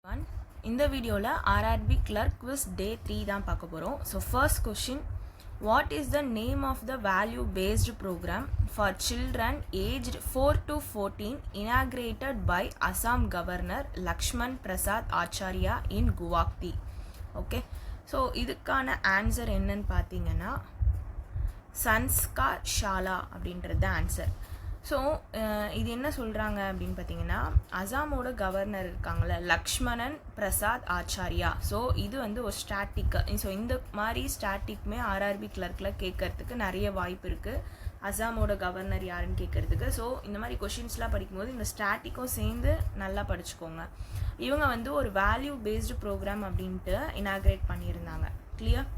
One. இந்த வீடியோவில் RRB clerk quiz day 3 தான் பார்க்க போகிறோம். So first question, what is the name of the value based program for children aged 4 to 14 inaugurated by Assam governor Lakshman Prasad Acharya in Guwahati? Okay, so இதுக்கான answer என்னன்னு பார்த்தீங்கன்னா சன்ஸ்கார் ஷாலா அப்படின்றது தான் ஆன்சர். ஸோ இது என்ன சொல்கிறாங்க அப்படின்னு பார்த்தீங்கன்னா, அசாமோட கவர்னர் இருக்காங்கள லக்ஷ்மணன் பிரசாத் ஆச்சாரியா. ஸோ இது வந்து ஒரு ஸ்டாட்டிக்கு. ஸோ இந்த மாதிரி ஸ்டாட்டிக்குமே RRB கிளர்க்கில் கேட்கறதுக்கு நிறைய வாய்ப்பு இருக்குது. அசாமோட கவர்னர் யாருன்னு கேட்கறதுக்கு. ஸோ இந்த மாதிரி கொஷின்ஸ்லாம் படிக்கும்போது இந்த ஸ்டாட்டிக்கும் சேர்ந்து நல்லா படிச்சுக்கோங்க. இவங்க வந்து ஒரு வேல்யூ பேஸ்டு ப்ரோக்ராம் அப்படின்ட்டு இனாக்ரேட் பண்ணியிருந்தாங்க. Clear?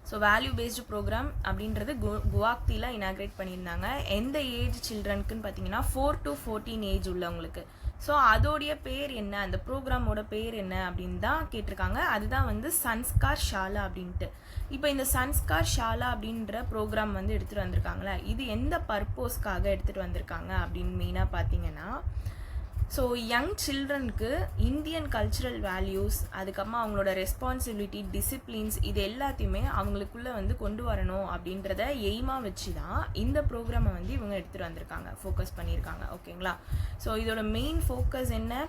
So value based program அப்படின்றது குவாஹாத்தியில் இனாக்ரேட் பண்ணியிருந்தாங்க. எந்த ஏஜ் சில்ட்ரனுக்குன்னு பார்த்தீங்கன்னா 4 to 14 ஏஜ் உள்ளவங்களுக்கு. ஸோ அதோடைய பேர் என்ன, அந்த ப்ரோக்ராமோட பேர் என்ன அப்படின்னு தான் கேட்டிருக்காங்க. அதுதான் வந்து சன்ஸ்கார் ஷாலா அப்படின்ட்டு. இப்போ இந்த சன்ஸ்கார் ஷாலா அப்படின்ற ப்ரோக்ராம் வந்து எடுத்துகிட்டு வந்திருக்காங்களே, இது எந்த பர்பஸ்க்காக எடுத்துகிட்டு வந்திருக்காங்க அப்படின்னு மெயினாக பார்த்தீங்கன்னா, ஸோ யங் சில்ட்ரனுக்கு இந்தியன் கல்ச்சுரல் வேல்யூஸ், அதுக்கப்புறமா அவங்களோட ரெஸ்பான்சிபிலிட்டி, டிசிப்ளின்ஸ், இது எல்லாத்தையுமே அவங்களுக்குள்ளே வந்து கொண்டு வரணும் அப்படின்றத எய்மாக வச்சு தான் இந்த ப்ரோக்ராமை வந்து இவங்க எடுத்துகிட்டு வந்திருக்காங்க, ஃபோக்கஸ் பண்ணியிருக்காங்க. ஓகேங்களா? ஸோ இதோட மெயின் ஃபோக்கஸ் என்ன,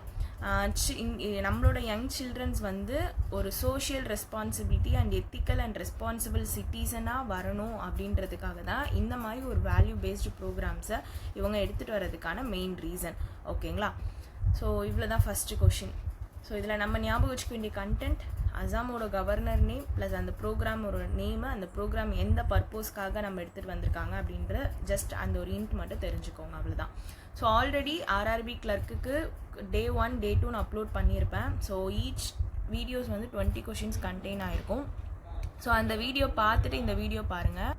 நம்மளோட யங் சில்ட்ரன்ஸ் வந்து ஒரு social responsibility and ethical and responsible சிட்டிசனாக வரணும் அப்படின்றதுக்காக தான் இந்த மாதிரி ஒரு வேல்யூ பேஸ்டு ப்ரோக்ராம்ஸை இவங்க எடுத்துகிட்டு வர்றதுக்கான மெயின் ரீசன். ஓகேங்களா? ஸோ இவ்வளோ தான் ஃபஸ்ட்டு கொஷின். ஸோ இதில் நம்ம ஞாபகம் வச்சுக்க வேண்டிய கண்டென்ட், அசாமோட கவர்னர் நேம் ப்ளஸ் அந்த ப்ரோக்ராமோட நேமு, அந்த ப்ரோக்ராம் எந்த பர்பஸ்க்காக நம்ம எடுத்துகிட்டு வந்திருக்காங்க அப்படின்ற ஜஸ்ட் அந்த ஒரு இன்ட் மட்டும் தெரிஞ்சுக்கோங்க. அவ்வளோதான். So already RRB கிளர்க்குக்கு day 1 day 2 நான் அப்லோட் பண்ணியிருப்பேன். ஸோ ஈச் வீடியோஸ் வந்து 20 கொஷின்ஸ் கண்டெயின் ஆகிருக்கும். ஸோ அந்த வீடியோ பார்த்துட்டு இந்த வீடியோ பாருங்கள்.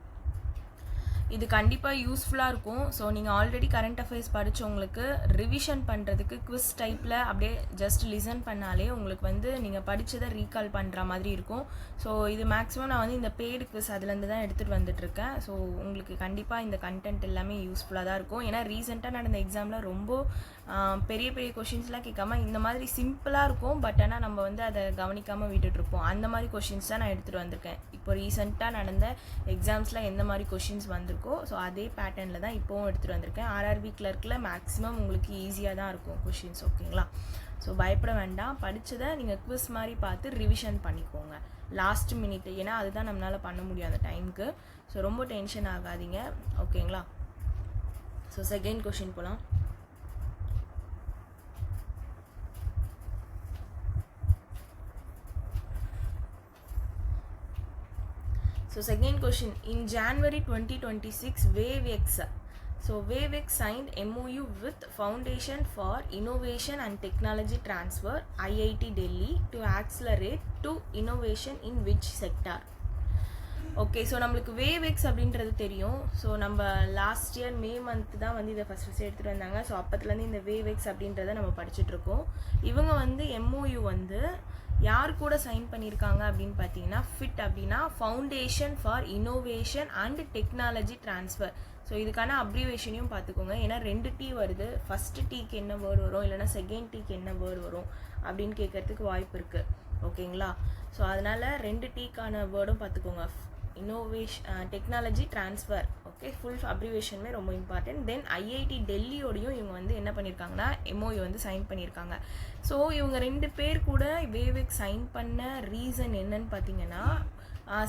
இது கண்டிப்பாக யூஸ்ஃபுல்லாக இருக்கும். ஸோ நீங்கள் ஆல்ரெடி கரண்ட் அஃபேர்ஸ் படித்தவங்களுக்கு ரிவிஷன் பண்ணுறதுக்கு குவிஸ் டைப்பில் அப்படியே ஜஸ்ட் லிசன் பண்ணாலே உங்களுக்கு வந்து நீங்கள் படித்ததை ரீகால் பண்ணுற மாதிரி இருக்கும். ஸோ இது மேக்ஸிமம் நான் வந்து இந்த பெய்டு குவிஸ் அதுலேருந்து தான் எடுத்துகிட்டு வந்துட்டுருக்கேன். ஸோ உங்களுக்கு கண்டிப்பாக இந்த கண்டென்ட் எல்லாமே யூஸ்ஃபுல்லாக தான் இருக்கும். ஏன்னா ரீசெண்டாக நடந்த எக்ஸாமில் ரொம்ப பெரிய பெரிய கொஷின்ஸ்லாம் கேட்காம இந்த மாதிரி சிம்பிளாக இருக்கும். பட் ஆனால் நம்ம வந்து அதை கவனிக்காமல் விட்டுட்ருப்போம். அந்த மாதிரி கொஷின்ஸ் தான் நான் எடுத்துகிட்டு வந்திருக்கேன். இப்போ ரீசெண்டாக நடந்த எக்ஸாம்ஸில் எந்த மாதிரி கொஷின்ஸ் வந்திருக்கோ ஸோ அதே பேட்டர்னில் தான் இப்போவும் எடுத்துகிட்டு வந்திருக்கேன். RRB கிளர்க்கில் மேக்ஸிமம் உங்களுக்கு ஈஸியாக தான் இருக்கும் கொஷின்ஸ். ஓகேங்களா? ஸோ பயப்பட வேண்டாம். படித்ததை நீங்கள் குவிஸ் மாதிரி பார்த்து ரிவிஷன் பண்ணிக்கோங்க லாஸ்ட் மினிட். ஏன்னா அதுதான் நம்மளால் பண்ண முடியும் அந்த டைமுக்கு. ஸோ ரொம்ப டென்ஷன் ஆகாதீங்க. ஓகேங்களா? ஸோ செகண்ட் கொஷின் போகலாம். So second question, in January 2026, WaveX. So WaveX signed MOU with Foundation for Innovation and Technology Transfer, IIT Delhi, to accelerate to innovation in which sector? Okay, so நம்மளுக்கு WaveX அப்படின்றது தெரியும். So நம்ம last year May month தான் வந்து இதை first எடுத்துகிட்டு வந்தாங்க. So அப்போத்துலேருந்து இந்த WaveX அப்படின்றத நம்ம படிச்சுட்ருக்கோம். இவங்க வந்து MOU வந்து யார் கூட சைன் பண்ணியிருக்காங்க அப்படின்னு பார்த்தீங்கன்னா, ஃபிட் அப்படின்னா foundation for innovation and technology transfer. So இதுக்கான அப்ரிவேஷனையும் பார்த்துக்கோங்க. ஏன்னா 2 T வருது. ஃபஸ்ட்டு டீக்கு என்ன வேர்டு வரும், இல்லைனா செகண்ட் டீக்கு என்ன வேர்டு வரும் அப்படின்னு கேட்கறதுக்கு வாய்ப்பு இருக்குது. ஓகேங்களா? ஸோ அதனால் 2 டீக்கான வேர்டும் பார்த்துக்கோங்க. Innovation technology transfer. Okay, full அப்ரிவேஷனுமே ரொம்ப இம்பார்ட்டன்ட். தென் IIT டெல்லியோடையும் இவங்க வந்து என்ன பண்ணியிருக்காங்கன்னா MOU வந்து சைன் பண்ணியிருக்காங்க. ஸோ இவங்க 2 பேர் கூட WaveX சைன் பண்ண ரீசன் என்னன்னு பார்த்தீங்கன்னா,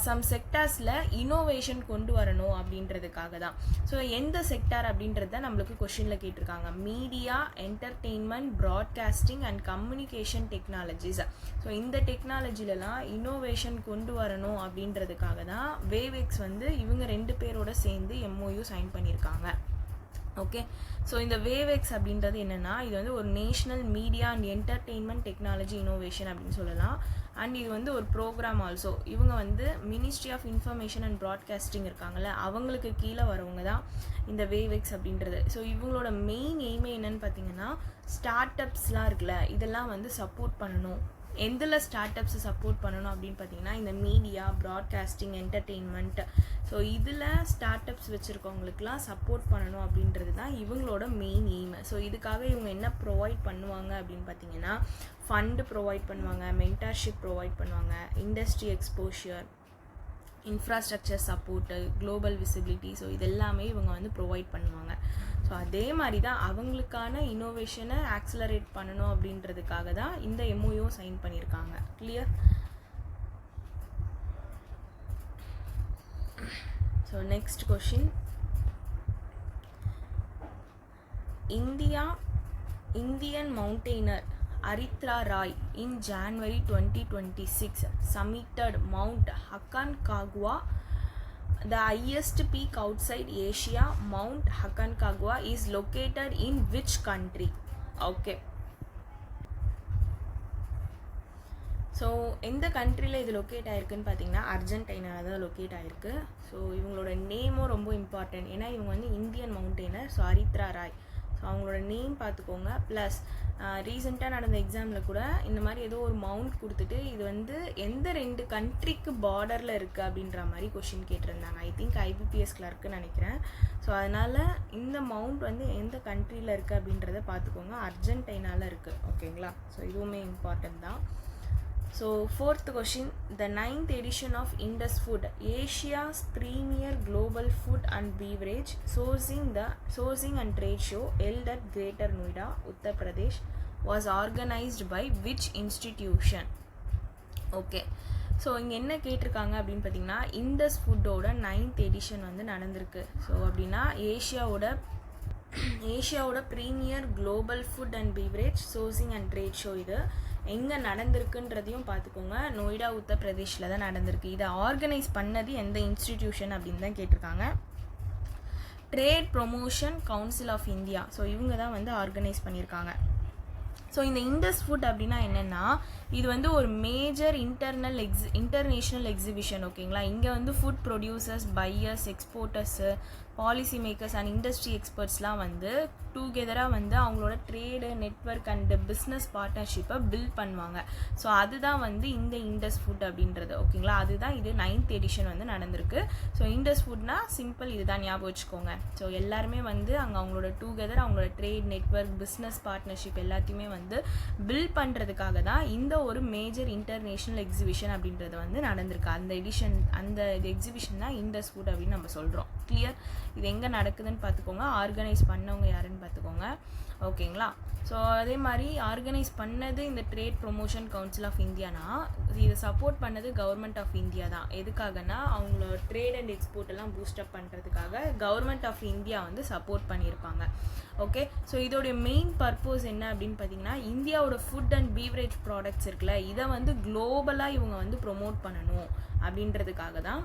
சம் செக்டார்ஸில் இனோவேஷன் கொண்டு வரணும் அப்படின்றதுக்காக தான். ஸோ எந்த செக்டார் அப்படின்றது தான் நம்மளுக்கு கொஷினில் கேட்டிருக்காங்க. Media, entertainment, broadcasting and communication technologies. So இந்த டெக்னாலஜிலலாம் இனோவேஷன் கொண்டு வரணும் அப்படின்றதுக்காக தான் WaveX வந்து இவங்க 2 பேரோட சேர்ந்து MOU சைன் பண்ணியிருக்காங்க. ஓகே, ஸோ இந்த WaveX அப்படின்றது என்னென்னா, இது வந்து ஒரு national media and entertainment technology innovation அப்படின்னு சொல்லலாம். அண்ட் இது வந்து ஒரு ப்ரோக்ராம் ஆல்சோ. இவங்க வந்து ministry of information and broadcasting இருக்காங்கள்ல, அவங்களுக்கு கீழே வரவங்க தான் இந்த WaveX அப்படின்றது. ஸோ இவங்களோட மெயின் எய்மே என்னன்னு பார்த்தீங்கன்னா, ஸ்டார்ட் அப்ஸ்லாம் இருக்குல்ல, இதெல்லாம் வந்து சப்போர்ட் பண்ணணும். எந்தில் ஸ்டார்ட் அப்ஸை சப்போர்ட் பண்ணணும் அப்படின்னு பார்த்தீங்கன்னா இந்த மீடியா, ப்ராட்காஸ்டிங், என்டர்டெயின்மெண்ட், ஸோ இதில் ஸ்டார்ட் அப்ஸ் வச்சுருக்கவங்களுக்குலாம் சப்போர்ட் பண்ணணும் அப்படின்றது தான் இவங்களோட மெயின் எய்ம். ஸோ இதுக்காக இவங்க என்ன ப்ரொவைட் பண்ணுவாங்க அப்படின்னு பார்த்தீங்கன்னா ஃபண்டு ப்ரொவைட் பண்ணுவாங்க, மென்டார்ஷிப் ப்ரொவைட் பண்ணுவாங்க, industry exposure, infrastructure support, global visibility, so இது எல்லாமே இவங்க வந்து ப்ரொவைட் பண்ணுவாங்க. ஸோ அதே மாதிரி தான் அவங்களுக்கான இன்னோவேஷனை ஆக்சிலரேட் பண்ணணும் அப்படின்றதுக்காக தான் இந்த MOU சைன் பண்ணியிருக்காங்க. Clear? So next question, Indian mountaineer Aritra Rai in January 2026 summited Mount Aconcagua, the highest peak outside Asia. Mount Aconcagua is located in which country? Okay. So எந்த கண்ட்ரியில் இது லொக்கேட் ஆகிருக்குன்னு பார்த்தீங்கன்னா அர்ஜென்டினாவில் தான் லொக்கேட் ஆகிருக்கு. So இவங்களோட நேமும் ரொம்ப இம்பார்ட்டன்ட். ஏன்னா இவங்க வந்து இந்தியன் மவுண்டெய்னர். ஸோ அரித்ரா ராய், ஸோ அவங்களோட நேம் பார்த்துக்கோங்க. ப்ளஸ் ரீசெண்டாக நடந்த எக்ஸாமில் கூட இந்த மாதிரி ஏதோ ஒரு மவுண்ட் கொடுத்துட்டு இது வந்து எந்த 2 கண்ட்ரிக்கு பார்டரில் இருக்குது அப்படின்ற மாதிரி கொஷின் கேட்டிருந்தாங்க. ஐ திங்க் IBPS கிளர்க்குன்னு நினைக்கிறேன். ஸோ அதனால் இந்த மவுண்ட் வந்து எந்த கண்ட்ரியில் இருக்குது அப்படின்றத பார்த்துக்கோங்க. அர்ஜென்டினாவில் இருக்குது. ஓகேங்களா? ஸோ இதுவுமே இம்பார்ட்டன்ட் தான். So 4th question, the 9th edition of Indus Food, Asia's premier global food and beverage sourcing and trade show held at Greater Noida, Uttar Pradesh, was organized by which institution? Okay. So இங்கே என்ன கேட்டிருக்காங்க அப்படின்னு பார்த்தீங்கன்னா Indies ஃபுட்டோட 9th edition வந்து நடந்திருக்கு. So அப்படின்னா ஏஷியாவோட premier global food and beverage sourcing and trade show இது எங்கே நடந்திருக்குன்றதையும் பார்த்துக்கோங்க. நொய்டா, உத்தர் பிரதேஷில் தான் நடந்திருக்கு. இதை ஆர்கனைஸ் பண்ணது எந்த இன்ஸ்டிடியூஷன் அப்படின்னு தான் கேட்டிருக்காங்க. Trade promotion council of India. So இவங்க தான் வந்து ஆர்கனைஸ் பண்ணியிருக்காங்க. ஸோ இந்த இண்டஸ் ஃபுட் அப்படின்னா என்னென்னா இது வந்து ஒரு மேஜர் இன்டர்நேஷ்னல் எக்ஸிபிஷன். ஓகேங்களா? இங்கே வந்து food producers, buyers, exporters, policy makers and industry எக்ஸ்பர்ட்ஸ்லாம் வந்து டுகெதராக வந்து அவங்களோட ட்ரேடு நெட்வொர்க் அண்ட் பிஸ்னஸ் பார்ட்னர்ஷிப்பை பில்ட் பண்ணுவாங்க. ஸோ அதுதான் வந்து இந்த இண்டஸ் ஃபுட் அப்படின்றது. ஓகேங்களா? அதுதான் இது 9th எடிஷன் வந்து நடந்திருக்கு. ஸோ இண்டஸ் ஃபுட்னா சிம்பிள் இதுதான், ஞாபகம் வச்சுக்கோங்க. ஸோ எல்லாருமே வந்து அங்கே அவங்களோட டுகெதர் அவங்களோட ட்ரேட் நெட்வொர்க் பிஸ்னஸ் பார்ட்னர்ஷிப் எல்லாத்தையுமே வந்து பில்ட் பண்ணுறதுக்காக தான் இந்த ஒரு மேஜர் இன்டர்நேஷ்னல் எக்ஸிபிஷன் அப்படின்றது வந்து நடந்திருக்கு. அந்த எக்ஸிபிஷன் தான் இண்டஸ் ஃபுட் அப்படின்னு நம்ம சொல்கிறோம். கிளியர்? இது எங்கே நடக்குதுன்னு பார்த்துக்கோங்க. ஆர்கனைஸ் பண்ணவங்க யாருன்னு பார்த்துக்கோங்க. ஓகேங்களா? ஸோ அதே மாதிரி ஆர்கனைஸ் பண்ணது இந்த ட்ரேட் ப்ரொமோஷன் கவுன்சில் ஆஃப் இந்தியானா இதை சப்போர்ட் பண்ணது கவர்மெண்ட் ஆஃப் இந்தியா தான். எதுக்காகனா அவங்களோட ட்ரேட் அண்ட் எக்ஸ்போர்ட் எல்லாம் பூஸ்டப் பண்ணுறதுக்காக கவர்மெண்ட் ஆஃப் இந்தியா வந்து சப்போர்ட் பண்ணியிருப்பாங்க. ஓகே. ஸோ இதோடைய மெயின் பர்பஸ் என்ன அப்படின்னு பார்த்தீங்கன்னா இந்தியாவோட ஃபுட் அண்ட் பீவரேஜ் ப்ராடக்ட்ஸ் இருக்குல்ல, இதை வந்து குளோபலாக இவங்க வந்து ப்ரொமோட் பண்ணணும் அப்படின்றதுக்காக தான்.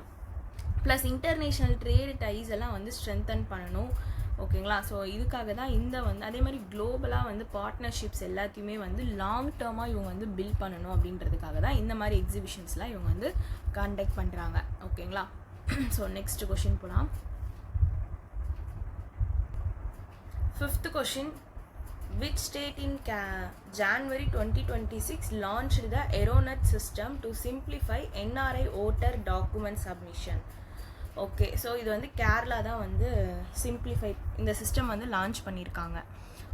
ப்ளஸ் இன்டர்நேஷ்னல் ட்ரேட் டைஸ் எல்லாம் வந்து ஸ்ட்ரென்தன் பண்ணணும். ஓகேங்களா? ஸோ இதுக்காக தான் இந்த வந்து அதே மாதிரி குளோபலாக வந்து பார்ட்னர்ஷிப்ஸ் எல்லாத்தையுமே வந்து லாங் டேர்மாக இவங்க வந்து பில்ட் பண்ணணும் அப்படின்றதுக்காக தான் இந்த மாதிரி எக்ஸிபிஷன்ஸ்லாம் இவங்க வந்து கண்டக்ட் பண்ணுறாங்க. ஓகேங்களா? ஸோ நெக்ஸ்ட் கொஷின் போகலாம். 5th question, which state in January 2026 launched the Aeronet system to simplify NRI voter document submission? Okay. So இது வந்து கேரளா தான் வந்து சிம்பிளிஃபை இந்த சிஸ்டம் வந்து லான்ச் பண்ணியிருக்காங்க.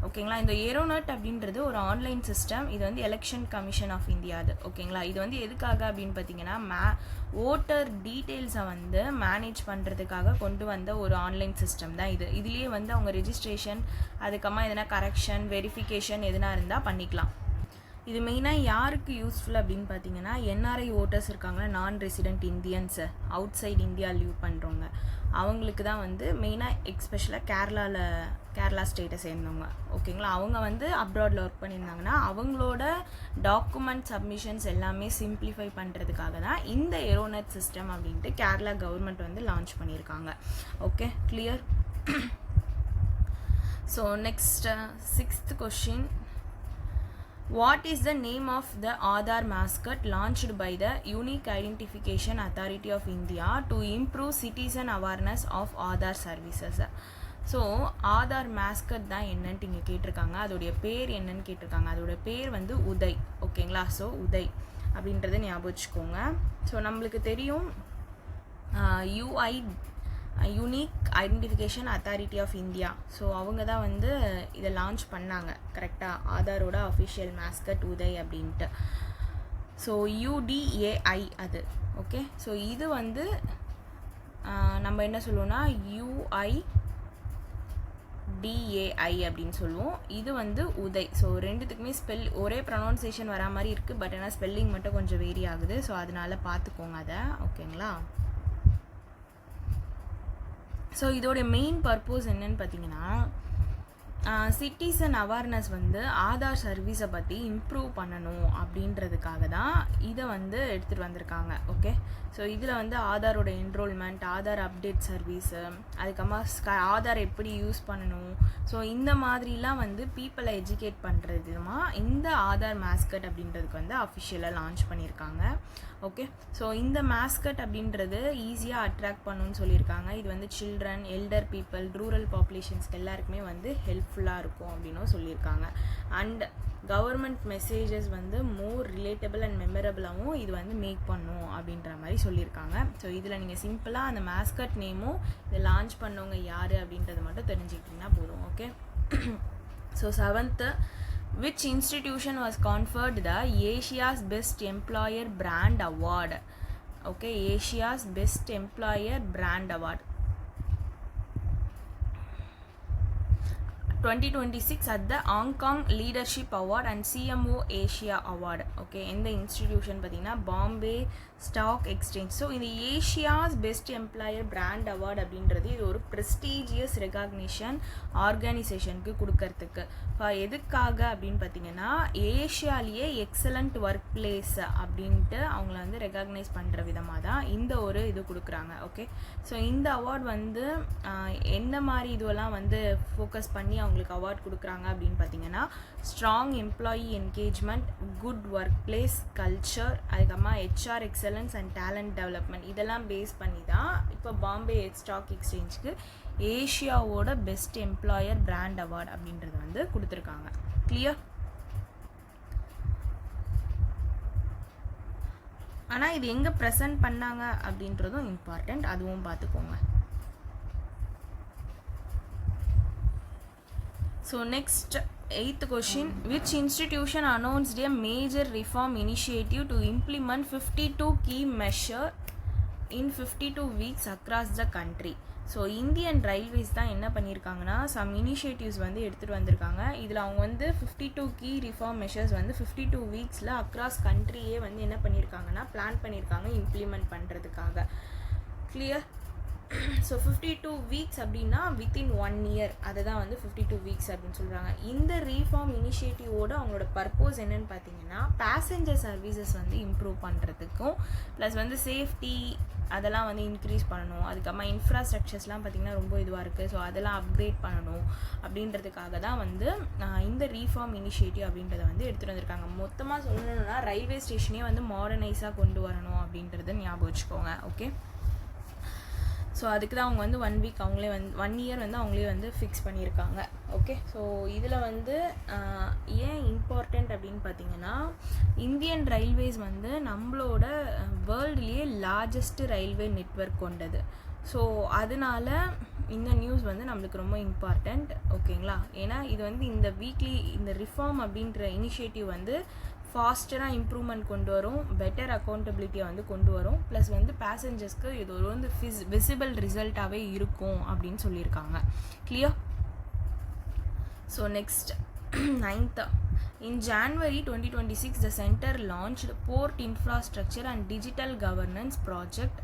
ஓகேங்களா? இந்த ஏரோனட் அப்படின்றது ஒரு ஆன்லைன் சிஸ்டம். இது வந்து எலெக்ஷன் கமிஷன் ஆஃப் இந்தியா அது. ஓகேங்களா? இது வந்து எதுக்காக அப்படின்னு பார்த்தீங்கன்னா ஓட்டர் டீட்டெயில்ஸை வந்து மேனேஜ் பண்ணுறதுக்காக கொண்டு வந்த ஒரு ஆன்லைன் சிஸ்டம் தான் இது. இதுலேயே வந்து அவங்க ரெஜிஸ்ட்ரேஷன், அதுக்கப்புறமா எதனா கரெக்ஷன், வெரிஃபிகேஷன் எதுனா இருந்தால் பண்ணிக்கலாம். இது மெயினாக யாருக்கு யூஸ்ஃபுல் அப்படின்னு பார்த்தீங்கன்னா NRI ஓட்டர்ஸ் இருக்காங்களா, non resident Indians, outside India leave பண்ணுறவங்க, அவங்களுக்கு தான் வந்து மெயினாக எக்ஸ்பெஷலாக கேரளா ஸ்டேட்டை சேர்ந்தவங்க. ஓகேங்களா? அவங்க வந்து அப்ராடில் ஒர்க் பண்ணியிருந்தாங்கன்னா அவங்களோட டாக்குமெண்ட் சப்மிஷன்ஸ் எல்லாமே சிம்பிளிஃபை பண்ணுறதுக்காக தான் இந்த ஏரோனெட் சிஸ்டம் அப்படின்ட்டு கேரளா கவர்மெண்ட் வந்து லான்ச் பண்ணியிருக்காங்க. Okay, clear? So next 6th question, what is the name of the Aadhaar mascot launched by the Unique Identification Authority of India to improve citizen awareness of Aadhaar services? So Aadhaar mascot தான் என்னன்ட்டு இங்கே கேட்டிருக்காங்க. அதோடைய பேர் என்னன்னு கேட்டிருக்காங்க. அதோட பேர் வந்து உதய். ஓகேங்களா? ஸோ உதய் அப்படின்றத ஞாபகம் வச்சுக்கோங்க. ஸோ நம்மளுக்கு தெரியும் UI unique identification authority of India. So அவங்க தான் வந்து இதை லான்ச் பண்ணாங்க. கரெக்டாக? ஆதாரோட அஃபிஷியல் மேஸ்கட் உதய் அப்படின்ட்டு. ஸோ UDAI அது. ஓகே. ஸோ இது வந்து நம்ம என்ன சொல்லுவோம்னா UIDAI அப்படின்னு சொல்லுவோம். இது வந்து உதய். ஸோ ரெண்டுத்துக்குமே ஒரே ப்ரொனவுன்சியேஷன் வரா மாதிரி இருக்குது. பட் ஆனால் ஸ்பெல்லிங் மட்டும் கொஞ்சம் வேரி ஆகுது. ஸோ அதனால பார்த்துக்கோங்க அதை. ஓகேங்களா? ஸோ இதோடைய மெயின் பர்பஸ் என்னன்னு பார்த்தீங்கன்னா, சிட்டிசன் அவேர்னஸ் வந்து ஆதார் சர்வீஸை பற்றி இம்ப்ரூவ் பண்ணணும் அப்படின்றதுக்காக தான் இதை வந்து எடுத்துகிட்டு வந்திருக்காங்க. ஓகே. ஸோ இதில் வந்து ஆதாரோட என்ரோல்மெண்ட், ஆதார் அப்டேட் சர்வீஸு, அதுக்கப்புறமா ஆதார் எப்படி யூஸ் பண்ணணும், ஸோ இந்த மாதிரிலாம் வந்து பீப்புளை எஜுகேட் பண்ணுறது விதமாக இந்த ஆதார் மேஸ்கட் அப்படின்றதுக்கு வந்து அஃபிஷியலாக லான்ச் பண்ணியிருக்காங்க. ஓகே. ஸோ இந்த மேஸ்கட் அப்படின்றது ஈஸியாக அட்ராக்ட் பண்ணணும்னு சொல்லியிருக்காங்க. இது வந்து சில்ட்ரன், எல்டர் பீப்புள், ரூரல் பாப்புலேஷன்ஸ்க்கு எல்லாருக்குமே வந்து ஹெல்ப்ஃபுல்லாக இருக்கும் அப்படின்னும் சொல்லியிருக்காங்க. அண்ட் கவர்மெண்ட் மெசேஜஸ் வந்து மோர் ரிலேட்டபிள் அண்ட் மெமரபிளாகவும் இது வந்து மேக் பண்ணும் அப்படின்ற மாதிரி சொல்லியிருக்காங்க. ஸோ இதில் நீங்கள் சிம்பிளாக அந்த மேஸ்கட் நேமும் இதை லான்ச் பண்ணவங்க யார் அப்படின்றது மட்டும் தெரிஞ்சுக்கிட்டிங்கன்னா போதும். Okay. So 7th, which institution was conferred the Asia's Best Employer Brand Award? Okay, Asia's Best Employer Brand Award 2026 at the Hong Kong Leadership Award and CMO Asia Award. Okay. எந்த institution பார்த்தீங்கன்னா Bombay stock exchange. So இந்த Asia's best employer brand award அப்படின்றது இது ஒரு prestigious recognition ஆர்கனைசேஷனுக்கு கொடுக்கறதுக்கு. எதுக்காக அப்படின்னு பார்த்தீங்கன்னா, ஏஷியாலேயே எக்ஸலண்ட் ஒர்க் பிளேஸ் அப்படின்ட்டு அவங்கள வந்து ரெகக்னைஸ் பண்ணுற விதமாக தான் இந்த ஒரு இது கொடுக்குறாங்க. ஓகே. ஸோ இந்த அவார்டு வந்து என்ன மாதிரி இதுவெல்லாம் வந்து ஃபோக்கஸ் பண்ணி அவங்களுக்கு அவார்ட் கொடுக்குறாங்க அப்படின்னு பார்த்தீங்கன்னா, strong employee engagement, good workplace culture, அதுக்கப்புறமா HR excellence and talent development, இதெல்லாம் பேஸ் பண்ணி தான் இப்போ பாம்பே ஸ்டாக் எக்ஸ்சேஞ்சுக்கு ஏஷியாவோட பெஸ்ட் எம்ப்ளாயர் பிராண்ட் அவார்டு அப்படின்றது வந்து கொடுத்துருக்காங்க. கிளியர்? ஆனால் இது எங்கே ப்ரெசென்ட் பண்ணாங்க அப்படின்றதும் இம்பார்ட்டண்ட், அதுவும் பார்த்துக்கோங்க. So next, 8th question, which institution announced a major reform initiative to implement 52 key measures in 52 weeks across the country? So Indian railways தான் என்ன பண்ணியிருக்காங்கன்னா சம் இனிஷியேட்டிவ்ஸ் வந்து எடுத்துகிட்டு வந்திருக்காங்க. இதில் அவங்க வந்து 52 கீ ரிஃபார்ம் மெஷர்ஸ் வந்து 52 வீக்ஸில் அக்ராஸ் கண்ட்ரியே வந்து என்ன பண்ணியிருக்காங்கன்னா பிளான் பண்ணியிருக்காங்க இம்ப்ளிமெண்ட் பண்ணுறதுக்காக. கிளியர்? ஸோ 52 வீக்ஸ் அப்படின்னா வித்தின் 1 year, அதை தான் வந்து 52 வீக்ஸ் அப்படின்னு சொல்கிறாங்க. இந்த ரீஃபார்ம் இனிஷியேட்டிவோட அவங்களோட பர்பஸ் என்னன்னு பார்த்தீங்கன்னா, பேசஞ்சர் சர்வீசஸ் வந்து இம்ப்ரூவ் பண்ணுறதுக்கும் ப்ளஸ் வந்து சேஃப்டி அதெல்லாம் வந்து இன்க்ரீஸ் பண்ணணும். அதுக்கப்புறமா இன்ஃப்ராஸ்ட்ரக்சர்ஸ்லாம் பார்த்திங்கன்னா ரொம்ப இதுவாக இருக்குது. ஸோ அதெல்லாம் அப்கிரேட் பண்ணணும் அப்படின்றதுக்காக தான் வந்து இந்த ரீஃபார்ம் இனிஷியேட்டிவ் அப்படின்றத வந்து எடுத்துகிட்டு வந்திருக்காங்க. மொத்தமாக சொல்லணும்னா ரயில்வே ஸ்டேஷனே வந்து மாடர்னைஸாக கொண்டு வரணும் அப்படின்றத ஞாபகம் வச்சுக்கோங்க. ஓகே. ஸோ அதுக்கு தான் அவங்க வந்து 1 week அவங்களே வந்து 1 year வந்து அவங்களே வந்து ஃபிக்ஸ் பண்ணியிருக்காங்க. ஓகே. ஸோ இதில் வந்து ஏன் இம்பார்ட்டண்ட் அப்படின்னு பார்த்தீங்கன்னா, இந்தியன் ரயில்வேஸ் வந்து நம்மளோட வேர்ல்டுலேயே லார்ஜஸ்ட் ரயில்வே நெட்வொர்க் கொண்டது. ஸோ அதனால இந்த நியூஸ் வந்து நம்மளுக்கு ரொம்ப இம்பார்ட்டண்ட். ஓகேங்களா? ஏன்னா இது வந்து இந்த வீக்லி இந்த ரிஃபார்ம் அப்படின்ற இனிஷியேட்டிவ் வந்து ஃபாஸ்டராக இம்ப்ரூவ்மெண்ட் கொண்டு வரும், பெட்டர் அக்கௌண்டபிலிட்டியை வந்து கொண்டு வரும், ப்ளஸ் வந்து பேசஞ்சர்ஸ்க்கு இது ஒரு வந்து விசிபிள் ரிசல்ட்டாகவே இருக்கும் அப்படின்னு சொல்லியிருக்காங்க. Clear? So next 9th, in January 2026 the center launched Port Infrastructure and Digital Governance Project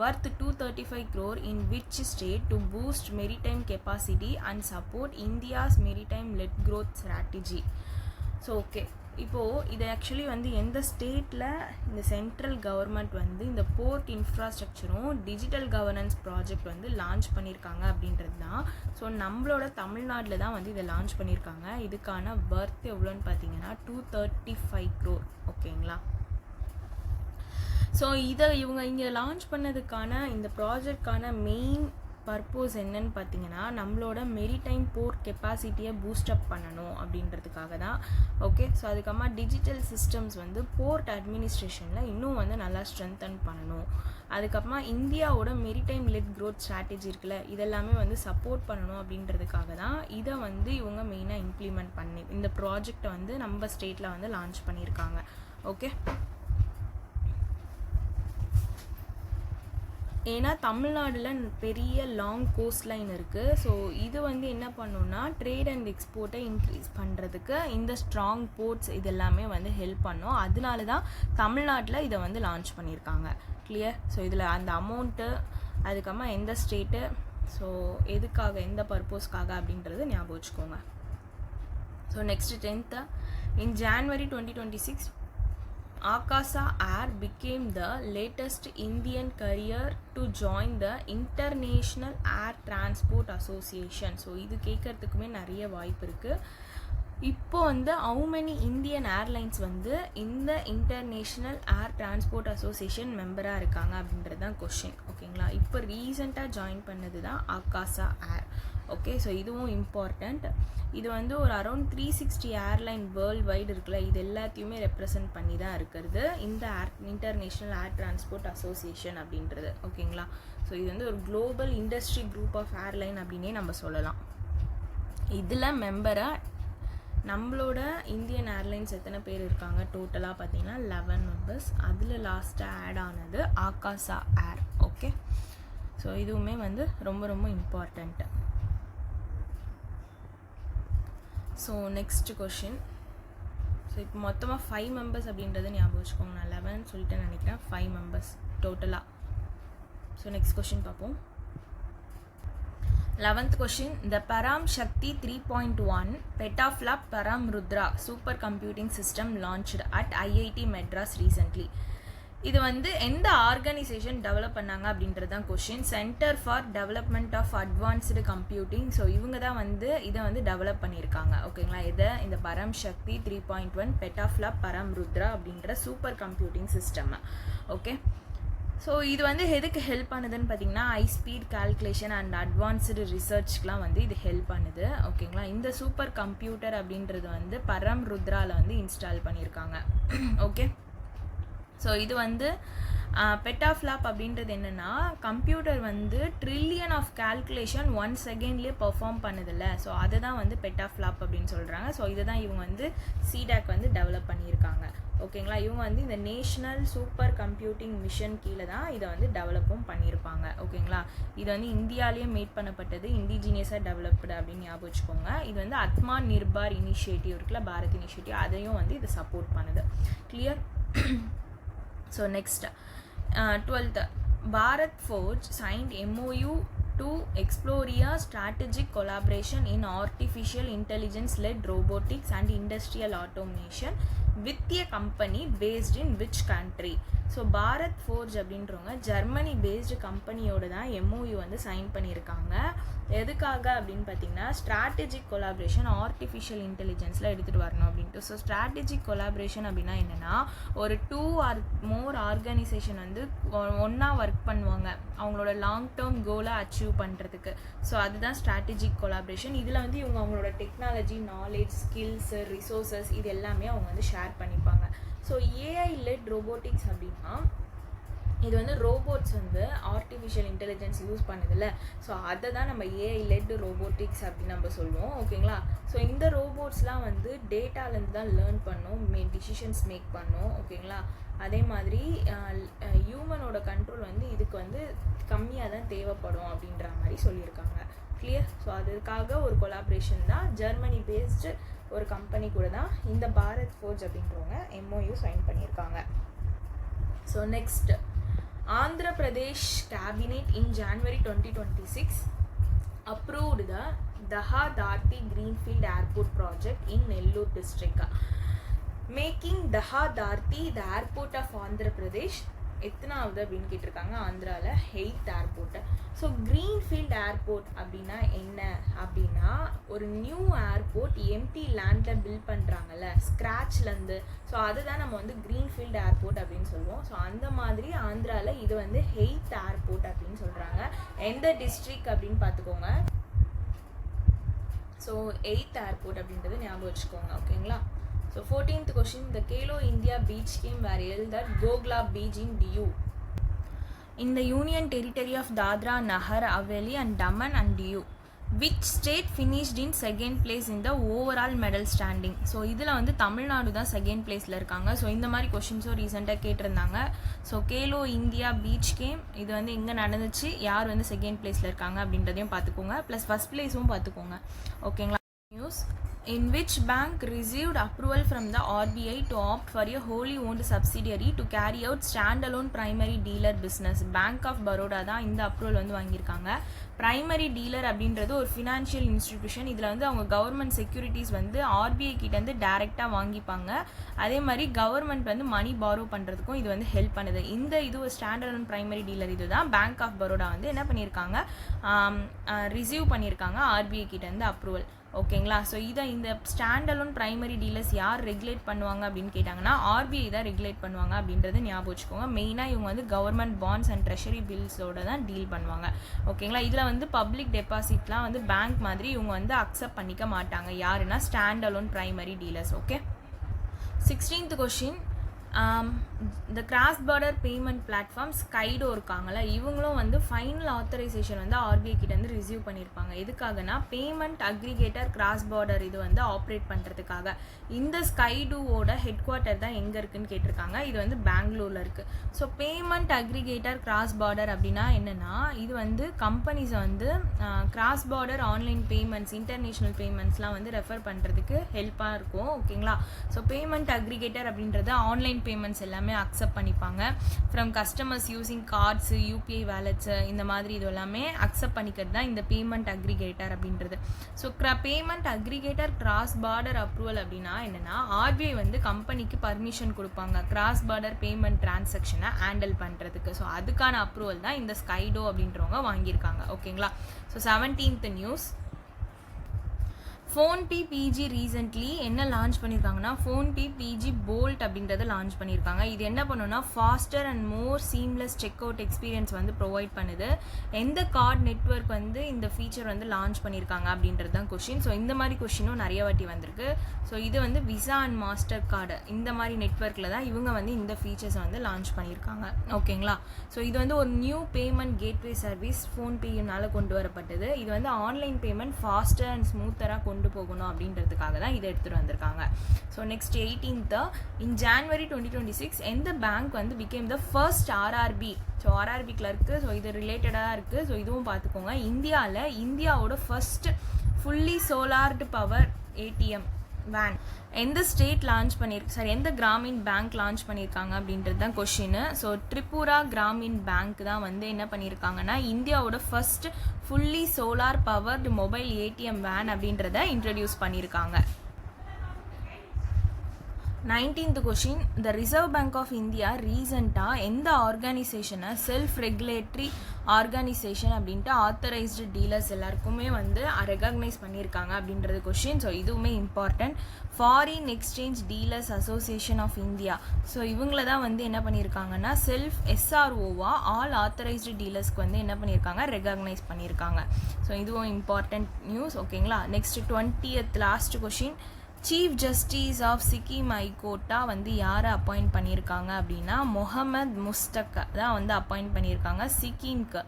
worth 235 crore in which state to boost maritime capacity and support India's maritime-led growth strategy. So okay, இப்போது இது actually வந்து எந்த ஸ்டேட்டில் இந்த central government வந்து இந்த board இன்ஃப்ராஸ்ட்ரக்சரும் digital governance project வந்து launch பண்ணியிருக்காங்க அப்படின்றது தான். ஸோ நம்மளோட தமிழ்நாட்டில் தான் வந்து இதை லான்ச் பண்ணியிருக்காங்க. இதுக்கான வர்த் எவ்வளோன்னு பார்த்தீங்கன்னா 235 crore. ஓகேங்களா? ஸோ இதை இவங்க இங்கே லான்ச் பண்ணதுக்கான இந்த ப்ராஜெக்ட்கான மெயின் பர்பஸ் என்னன்னு பார்த்தீங்கன்னா நம்மளோட மெரிடைம் போர்ட் கெப்பாசிட்டியை பூஸ்டப் பண்ணணும் அப்படின்றதுக்காக தான். ஓகே, ஸோ அதுக்கப்புறமா டிஜிட்டல் சிஸ்டம்ஸ் வந்து போர்ட் அட்மினிஸ்ட்ரேஷனில் இன்னும் வந்து நல்லா ஸ்ட்ரென்தன் பண்ணணும். அதுக்கப்புறமா இந்தியாவோட மெரிடைம் லெட் க்ரோத் ஸ்ட்ராட்டஜி இருக்குல்ல, இதெல்லாமே வந்து சப்போர்ட் பண்ணணும் அப்படின்றதுக்காக தான் இதை வந்து இவங்க மெயினாக இம்ப்ளிமெண்ட் பண்ணி இந்த ப்ராஜெக்டை வந்து நம்ம ஸ்டேட்டில் வந்து லான்ச் பண்ணியிருக்காங்க. ஓகே, ஏன்னா தமிழ்நாடுல பெரிய லாங் கோஸ்ட் லைன் இருக்குது. ஸோ இது வந்து என்ன பண்ணணும்னா ட்ரேட் அண்ட் எக்ஸ்போர்ட்டை இன்க்ரீஸ் பண்ணுறதுக்கு இந்த ஸ்ட்ராங் போர்ட்ஸ் இது எல்லாமே வந்து ஹெல்ப் பண்ணும். அதனால தான் தமிழ்நாட்டில் இதை வந்து லான்ச் பண்ணியிருக்காங்க. கிளியர்? ஸோ இதில் அந்த அமௌண்ட்டு, அதுக்கப்புறமா எந்த ஸ்டேட்டு, ஸோ எதுக்காக, எந்த பர்பஸ்க்காக அப்படின்றது ஞாபகம் வச்சுக்கோங்க. So next 10th, in January 2026 Akasa Air became the latest Indian carrier to join the International Air Transport Association. So இது கேட்கறதுக்குமே நிறைய வாய்ப்பு இருக்குது. இப்போ வந்து how many Indian Airlines வந்து இந்த இன்டர்நேஷ்னல் ஏர் டிரான்ஸ்போர்ட் அசோசியேஷன் மெம்பராக இருக்காங்க அப்படின்றது தான் கொஷின். ஓகேங்களா, இப்போ ரீசெண்டாக ஜாயின் பண்ணது தான் ஆகாசா ஏர். ஓகே, ஸோ இதுவும் இம்பார்ட்டண்ட். இது வந்து ஒரு அரௌண்ட் 360 ஏர்லைன் வேர்ல்டு வைடு இருக்குல்ல, இது எல்லாத்தையுமே ரெப்ரசன்ட் பண்ணி தான் இருக்கிறது இந்த இன்டர்நேஷ்னல் ஏர் டிரான்ஸ்போர்ட் அசோசியேஷன் அப்படின்றது. ஓகேங்களா, ஸோ இது வந்து ஒரு global industry group of airline அப்படின்னே நம்ம சொல்லலாம். இதில் மெம்பராக நம்மளோட இந்தியன் ஏர்லைன்ஸ் எத்தனை பேர் இருக்காங்க டோட்டலாக பார்த்தீங்கன்னா 11 மெம்பர்ஸ். அதில் லாஸ்ட்டாக ஆட் ஆனது ஆகாசா ஏர். ஓகே, ஸோ இதுவுமே வந்து ரொம்ப ரொம்ப important. So next question. So இப்போ மொத்தமாக 5 மெம்பர்ஸ் அப்படின்றத ஞாபகம் வச்சுக்கோங்க. நான் 11 சொல்லிட்டு நினைக்கிறேன், 5 மெம்பர்ஸ் டோட்டலாக. ஸோ நெக்ஸ்ட் கொஷின் பார்ப்போம். 11th question, the Param Shakti 3.1 petaflop Param Rudra supercomputing system launched at IIT Madras recently. இது வந்து எந்த ஆர்கனைசேஷன் டெவலப் பண்ணாங்க அப்படின்றது தான் question. Centre for development of advanced computing. So இவங்க தான் வந்து இதை வந்து டெவலப் பண்ணியிருக்காங்க. ஓகேங்களா, இதை இந்த பரம் சக்தி 3.1 பெட்டாஃப்ளாப் பரம் ருத்ரா அப்படின்ற super computing system. Okay, so இது வந்து எதுக்கு ஹெல்ப் பண்ணுதுன்னு பார்த்தீங்கன்னா high speed calculation and advanced ரிசர்ச்க்கெலாம் வந்து இது ஹெல்ப் பண்ணுது. ஓகேங்களா, இந்த சூப்பர் கம்ப்யூட்டர் அப்படின்றது வந்து பரம் ருத்ராவில் வந்து இன்ஸ்டால் பண்ணியிருக்காங்க. ஓகே, ஸோ இது வந்து பெட்டாஃப்ளாப் அப்படின்றது என்னென்னா கம்ப்யூட்டர் வந்து ட்ரில்லியன் ஆஃப் கால்குலேஷன் 1 செகண்ட்லேயே பெர்ஃபார்ம் பண்ணுதில்ல, ஸோ அதை தான் வந்து பெட்டாஃப்ளாப் அப்படின்னு சொல்கிறாங்க. ஸோ இதை தான் இவங்க வந்து சிடாக் வந்து டெவலப் பண்ணியிருக்காங்க. ஓகேங்களா, இவங்க வந்து இந்த நேஷ்னல் சூப்பர் கம்ப்யூட்டிங் மிஷன் கீழே தான் இதை வந்து டெவலப்பும் பண்ணியிருப்பாங்க. ஓகேங்களா, இது வந்து இந்தியாவிலேயே மேட் பண்ணப்பட்டது, இண்டிஜினியஸாக டெவலப்டு அப்படின்னு ஞாபகம் வச்சுக்கோங்க. இது வந்து ஆத்மா நிர்பார் இனிஷியேட்டிவ் இருக்குல்ல, பாரத் இனிஷியேட்டிவ், அதையும் வந்து இது சப்போர்ட் பண்ணுது. Clear? So next 12th, Bharat Forge signed MOU to explore a strategic collaboration in artificial intelligence-led robotics and industrial automation with a company based in which country? So Bharat forge அப்படின்றவங்க Germany based கம்பெனியோடு தான் MOU வந்து sign பண்ணியிருக்காங்க. எதுக்காக அப்படின்னு பார்த்தீங்கன்னா strategic collaboration artificial இன்டெலிஜென்ஸில் எடுத்துகிட்டு வரணும் அப்படின்ட்டு. ஸோ ஸ்ட்ராட்டஜிக் கொலாபரேஷன் அப்படின்னா என்னென்னா ஒரு 2 or more ஆர்கனைசேஷன் வந்து ஒன்றா ஒர்க் பண்ணுவாங்க அவங்களோட லாங் டேர்ம் கோலை அச்சீவ் பண்ணுறதுக்கு. ஸோ அதுதான் ஸ்ட்ராட்டஜிக் கொலாபரேஷன். இதில் வந்து இவங்க அவங்களோட டெக்னாலஜி, நாலேஜ், ஸ்கில்ஸு, ரிசோர்ஸஸ் இது எல்லாமே அவங்க வந்து ஷேர் பண்ணிப்பாங்க. ஸோ ஏஐ லெட் ரோபோட்டிக்ஸ் அப்படின்னா இது வந்து ரோபோட்ஸ் வந்து ஆர்டிஃபிஷியல் இன்டெலிஜென்ஸ் யூஸ் பண்ணுதில்ல, ஸோ அதை தான் நம்ம ஏஐ லெட் ரோபோட்டிக்ஸ் அப்படின்னு நம்ம சொல்லுவோம். ஓகேங்களா, ஸோ இந்த ரோபோட்ஸ்லாம் வந்து டேட்டாலேருந்து தான் லேர்ன் பண்ணும், டிசிஷன்ஸ் மேக் பண்ணும். ஓகேங்களா, அதே மாதிரி ஹியூமனோட கண்ட்ரோல் வந்து இதுக்கு வந்து கம்மியாக தான் தேவைப்படும் அப்படின்ற மாதிரி சொல்லியிருக்காங்க. கிளியர்? ஸோ அதுக்காக ஒரு கொலாபரேஷன் தான் ஜெர்மனி பேஸ்டு ஒரு கம்பெனி கூட தான் இந்த பாரத் ஃபோர்ஜ் அப்படின்றவங்க MOU சைன் பண்ணியிருக்காங்க. So next, Andhra Pradesh Cabinet in January 2026 approved the Daha-Darthi Greenfield Airport project in Nellore district, making Daha-Darthi the airport of Andhra Pradesh எத்தனாவது அப்படின்னு கேட்டிருக்காங்க. ஆந்திராவில் 8th airport. So Greenfield airport அப்படின்னா என்ன அப்படின்னா, ஒரு நியூ ஏர்போர்ட் எம்டி லேண்டில் build பண்ணுறாங்கல்ல ஸ்க்ராட்ச்லேருந்து. So அதுதான் நம்ம வந்து க்ரீன்ஃபீல்ட் ஏர்போர்ட் அப்படின்னு சொல்லுவோம். ஸோ அந்த மாதிரி ஆந்திராவில் இது வந்து 8th ஏர்போர்ட் அப்படின்னு சொல்கிறாங்க. எந்த டிஸ்ட்ரிக்ட் அப்படின்னு பார்த்துக்கோங்க. ஸோ 8th ஏர்போர்ட் அப்படின்றது ஞாபகம் வச்சுக்கோங்க. ஓகேங்களா? So 14th question, the Khelo India beach game were held at Gogla Beach in Diu. In the Union Territory of Dadra, Nagar Haveli and Daman and Diu, which state finished in second place in the overall medal standing? So இதில் வந்து தமிழ்நாடு தான் second பிளேஸில் இருக்காங்க. So இந்த மாதிரி கொஷின்ஸும் ரீசெண்டாக கேட்டிருந்தாங்க. So Khelo India beach game இது வந்து எங்கே நடந்துச்சு, யார் வந்து செகண்ட் பிளேஸில் இருக்காங்க அப்படின்றதையும் பார்த்துக்கோங்க. ப்ளஸ் ஃபஸ்ட் பிளேஸும் பார்த்துக்கோங்க. ஓகேங்களா? News, in which bank received approval from the RBI to opt for a wholly owned subsidiary to carry out standalone primary dealer business? Bank of Baroda தான் இந்த அப்ரூவல் வந்து வாங்கியிருக்காங்க. ப்ரைமரி டீலர் அப்படின்றது ஒரு financial institution. இதில் வந்து அவங்க government securities வந்து ஆர்பிஐ கிட்டேருந்து டேரெக்டாக வாங்கிப்பாங்க. அதே மாதிரி கவர்மெண்ட் வந்து மணி பாரோ பண்ணுறதுக்கும் இது வந்து ஹெல்ப் பண்ணுது. இது ஒரு ஸ்டாண்டர்ட் ப்ரைமரி டீலர் இது தான் பேங்க் ஆஃப் பரோடா வந்து என்ன பண்ணியிருக்காங்க, ரிசீவ் பண்ணியிருக்காங்க ஆர்பிஐ கிட்டேருந்து அப்ரூவல். ஓகேங்களா? ஸோ இந்த ஸ்டாண்டலோன் ப்ரைமரி டீலர்ஸ் யார் ரெகுலேட் பண்ணுவாங்க அப்படின்னு கேட்டாங்கன்னா ஆர்பிஐ தான் ரெகுலேட் பண்ணுவாங்க அப்படின்றது ஞாபகம் வச்சுக்கோங்க. மெயினாக இவங்க வந்து கவர்மெண்ட் பாண்ட்ஸ் அண்ட் ட்ரெஷரி பில்ஸோட தான் டீல் பண்ணுவாங்க. ஓகேங்களா? இதில் வந்து பப்ளிக் டெபாசிட்லாம் வந்து பேங்க் மாதிரி இவங்க வந்து அக்செப்ட் பண்ணிக்க மாட்டாங்க. யாருன்னா standalone primary dealers. Okay. 16th question, இந்த கிராஸ் பார்டர் பேமெண்ட் பிளாட்ஃபார்ம் ஸ்கைடோ இருக்காங்களா, இவங்களும் வந்து ஃபைனல் ஆத்தரைசேஷன் வந்து ஆர்பிஐ கிட்டேருந்து ரிசீவ் பண்ணியிருப்பாங்க. எதுக்காகனா பேமெண்ட் அக்ரிகேட்டர் கிராஸ் பார்டர் இது வந்து ஆப்ரேட் பண்ணுறதுக்காக. இந்த ஸ்கைடோவோட ஹெட் குவார்ட்டர் தான் எங்கே இருக்குன்னு கேட்டிருக்காங்க. இது வந்து பெங்களூரில் இருக்குது. So payment aggregator cross border அப்படின்னா என்னென்னா, இது வந்து கம்பெனிஸை வந்து cross border online payments international பேமெண்ட்ஸ்லாம் வந்து ரெஃபர் பண்ணுறதுக்கு ஹெல்ப்பாக இருக்கும். ஓகேங்களா? ஸோ பேமெண்ட் அக்ரிகேட்டர் அப்படின்றது ஆன்லைன் பேமெண்ட்ஸ் எல்லாமே அக்செப்ட் பண்ணிப்பாங்க. From customers using cards, UPI wallets, இந்த மாதிரி இது எல்லாமே அக்செப்ட் பண்ணிக்கிறது தான் இந்த பேமெண்ட் அக்ரிகேட்டர் அப்படின்றது. So payment aggregator cross border approval அப்படின்னா என்னென்னா, ஆர்பிஐ வந்து கம்பெனிக்கு பர்மிஷன் கொடுப்பாங்க கிராஸ் பார்டர் பேமெண்ட் டிரான்சாக்ஷனை ஹேண்டில் பண்ணுறதுக்கு. ஸோ அதுக்கான அப்ரூவல் தான் இந்த ஸ்கைடோ அப்படின்றவங்க வாங்கியிருக்காங்க. ஓகேங்களா? So 17th news, PhonePe PG recently என்ன லான்ச் பண்ணியிருக்காங்கன்னா, ஃபோன்பே பிஜி போல்ட் அப்படின்றத லான்ச் பண்ணியிருக்காங்க. இது என்ன பண்ணுன்னா, faster and more seamless check out experience வந்து ப்ரொவைட் பண்ணுது. எந்த கார்டு நெட்வொர்க் வந்து இந்த ஃபீச்சர் வந்து லான்ச் பண்ணியிருக்காங்க அப்படின்றது தான் கொஷின். ஸோ இந்த மாதிரி கொஷினும் நிறைய வாட்டி வந்திருக்கு. ஸோ இது வந்து விசா அண்ட் மாஸ்டர் கார்டு இந்த மாதிரி நெட்வொர்க்கில் தான் இவங்க வந்து இந்த ஃபீச்சர்ஸை வந்து லான்ச் பண்ணியிருக்காங்க. ஓகேங்களா? ஸோ இது வந்து ஒரு நியூ பேமெண்ட் கேட்வே சர்வீஸ் ஃபோன்பேயினால் கொண்டு வரப்பட்டது. இது வந்து ஆன்லைன் பேமெண்ட் ஃபாஸ்டர் அண்ட் ஸ்மூத்தராக கொண்டு போகணும் அப்படின்றதுக்காக தான் இதை எடுத்துகிட்டு வந்திருக்காங்க. ஸோ நெக்ஸ்ட் 18th, இன் ஜான்வரி 2026 எந்த பேங்க் வந்து become the first RRB. So RRB clerk. So இது ரிலேட்டடாக இருக்குது. ஸோ இதுவும் பார்த்துக்கோங்க. இந்தியாவோட first fully solared power ATM van எந்த ஸ்டேட் லான்ச் எந்த கிராமின் பேங்க் லான்ச் பண்ணியிருக்காங்க அப்படின்றது தான் question. So Tripura Gramin bank தான் வந்து என்ன பண்ணியிருக்காங்கன்னா, இந்தியாவோட first fully solar powered mobile ATM van அப்படின்றத இன்ட்ரடியூஸ் பண்ணியிருக்காங்க. 19th question, the reserve bank of India ரீசெண்டாக எந்த ஆர்கனைசேஷனை செல்ஃப் ரெகுலேட்டரி ஆர்கனைசேஷன் அப்படின்ட்டு ஆத்தரைஸ்டு டீலர்ஸ் எல்லாருக்குமே வந்து ரெகக்னைஸ் பண்ணியிருக்காங்க அப்படின்றது கொஷின். ஸோ இதுவுமே important. Foreign exchange dealers association of India. So இவங்கள தான் வந்து என்ன பண்ணியிருக்காங்கன்னா, செல்ஃப் எஸ்ஆர்ஓவா ஆல் ஆத்தரைஸ்டு டீலர்ஸ்க்கு வந்து என்ன பண்ணியிருக்காங்க, ரெகக்னைஸ் பண்ணியிருக்காங்க. ஸோ இதுவும் இம்பார்ட்டன்ட் நியூஸ். ஓகேங்களா? Next 20th last question, chief justice of Sikkim ஹைகோர்ட்டாக வந்து யாரை அப்பாயிண்ட் பண்ணியிருக்காங்க அப்படின்னா, முகமது முஸ்தக் தான் வந்து அப்பாயிண்ட் பண்ணியிருக்காங்க சிக்கிம்க்கு.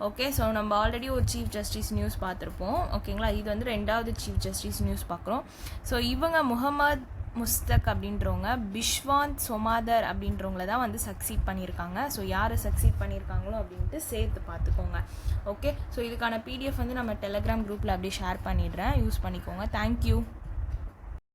ஓகே. ஸோ நம்ம ஆல்ரெடி ஒரு சீஃப் ஜஸ்டிஸ் நியூஸ் பார்த்துருப்போம். ஓகேங்களா? இது வந்து 2வது சீஃப் ஜஸ்டிஸ் நியூஸ் பார்க்குறோம். ஸோ இவங்க முகமது முஸ்தக் அப்படின்றவங்க பிஷ்வாந்த் சோமாதர் அப்படின்றவங்கள தான் வந்து சக்சீட் பண்ணியிருக்காங்க. ஸோ யாரை சக்சீட் பண்ணியிருக்காங்களோ அப்படின்ட்டு சேர்த்து பார்த்துக்கோங்க. ஓகே. ஸோ இதுக்கான பிடிஎஃப் வந்து நம்ம டெலகிராம் குரூப்பில் அப்படியே ஷேர் பண்ணிடுறேன், யூஸ் பண்ணிக்கோங்க. தேங்க்யூ.